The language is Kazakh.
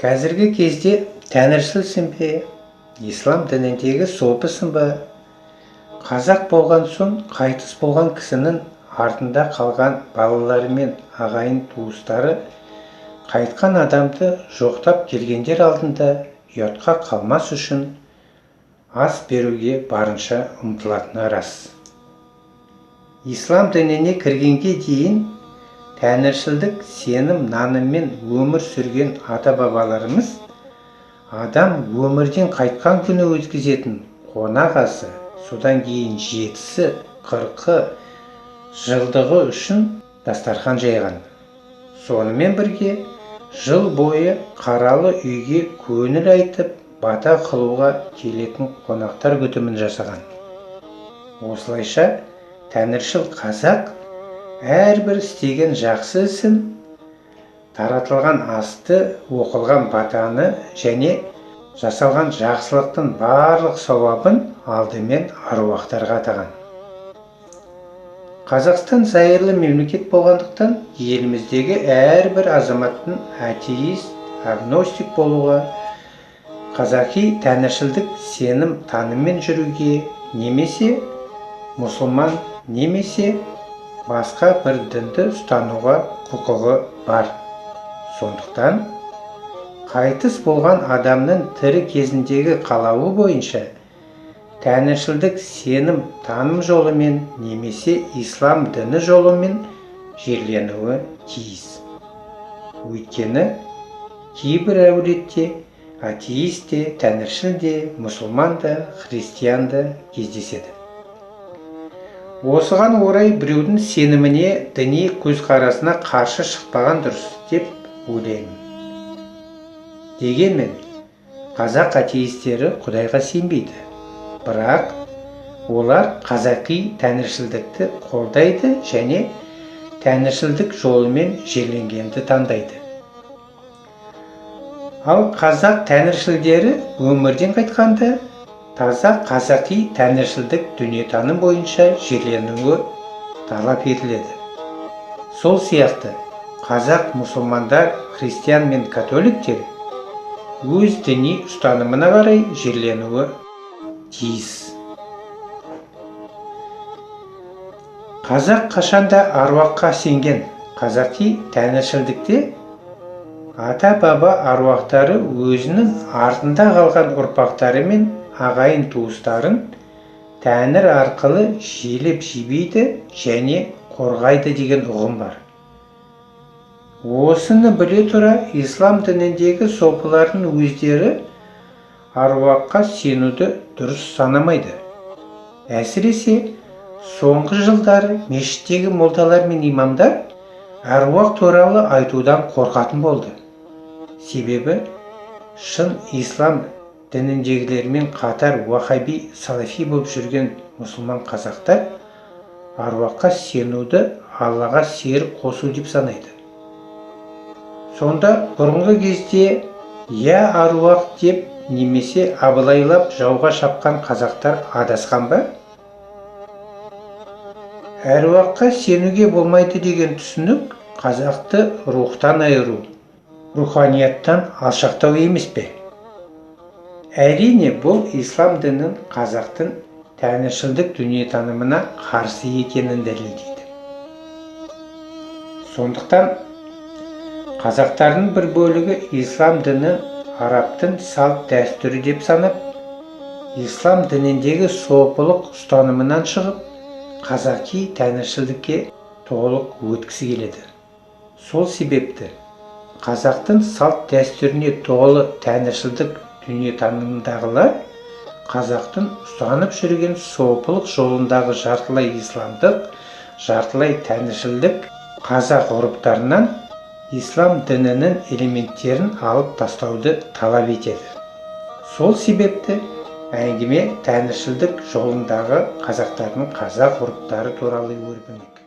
Қазіргі кезде тәңіршілсің бе, ислам дініндегі сопысың ба? Қазақ болған соң қайтыс болған кісінің артында қалған балалары мен ағайын туыстары қайтқан адамды жоқтап келгендер алдында ұятқа қалмас үшін ас беруге барынша ұмтылатыны рас. Ислам дініне кіргенге дейін тәңіршілдік сенім наныммен өмір сүрген ата-бабаларымыз адам өмірден қайтқан күні өткізетін қонақ асы, содан кейін 7-сі, 40-ы жылдығы үшін дастархан жайған. Сонымен бірге жыл бойы қаралы үйге көңіл айтып, бата қылуға келетін қонақтар күтімін жасаған. Осылайша тәңіршіл қазақ әрбір істеген жақсы ісін, таратылған асты, оқылған батаны және жасалған жақсылықтың барлық сауабын алдымен аруақтарға атаған. Қазақстан зайырлы мемлекет болғандықтан, еліміздегі әрбір азаматтың атеист, агностик болуға, қазақи тәңіршілдік сенім таныммен жүруге, немесе мұсылман, немесе басқа бір дінді ұстануға құқығы бар. Сондықтан, қайтыс болған адамның тірі кезіндегі қалауы бойынша тәңіршілдік сенім таным жолымен немесе ислам діні жолымен жерленуі тиіс. Өйткені кейбір әулетте атеист те, тәңіршіл де, мұсылман да, христиан да кездеседі. Осыған орай біреудің сеніміне, діни көзқарасына қарсы шықпаған дұрыс деп ойлаймын. Дегенмен, қазақ атеистері Құдайға сенбейді. Бірақ олар қазақи тәңіршілдікті қолдайды және тәңіршілдік жолымен жерленгенді таңдайды. Ал қазақ тәңіршілдері өмірден қайтқанда таза қазақи тәңіршілдік дүниетаным бойынша жерленуі талап етіледі. Сол сияқты қазақ мұсылмандар, христиан мен католиктер өз діни ұстанымына қарай жерленуі тиіс. Қазақ қашанда аруаққа сенген. Қазақи тәңіршілдікте ата-баба аруақтары өзінің артында қалған ұрпақтары мен ағайын туыстарын тәңір арқылы желеп жебейді және қорғайды деген ұғым бар. Осыны біле тұра, ислам дініндегі сопылардың өздері аруаққа сенуді дұрыс санамайды. Әсіресе соңғы жылдары мешіттегі молдалар мен имамдар аруақ туралы айтудан қорқатын болды. Себебі шын ислам дініндегілермен қатар уахаби, салафи болып жүрген мұсылман қазақтар аруаққа сенуді Аллаға серік қосу деп санайды. Сонда бұрынғы кезде я аруақ деп немесе абылайлап жауға шапқан қазақтар адасқан ба? Аруаққа сенуге болмайды деген түсінік қазақты рухтан айыру, руханияттан алшақтау емес пе? Әрине, бұл ислам дінін қазақтың тәңіршілдік дүниетанымына қарсы екенін дәлелдейді. Сондықтан қазақтардың бір бөлігі ислам дінін арабтың салт дәстүрі деп санап, ислам дініндегі сопылық ұстанымынан шығып, қазақи тәңіршілдікке толық өткісі келеді. Сол себепті қазақтың салт дәстүріне толы тәңіршілдік дүниетанымдағылар қазақтың ұстанып жүрген сопылық жолындағы жартылай исламдық, жартылай тәңіршілдік қазақ ғұрыптарынан ислам дінінің элементтерін алып тастауды талап етеді. Сол себепті әңгіме тәңіршілдік жолындағы қазақтардың қазақ ғұрыптары туралы өрбімек.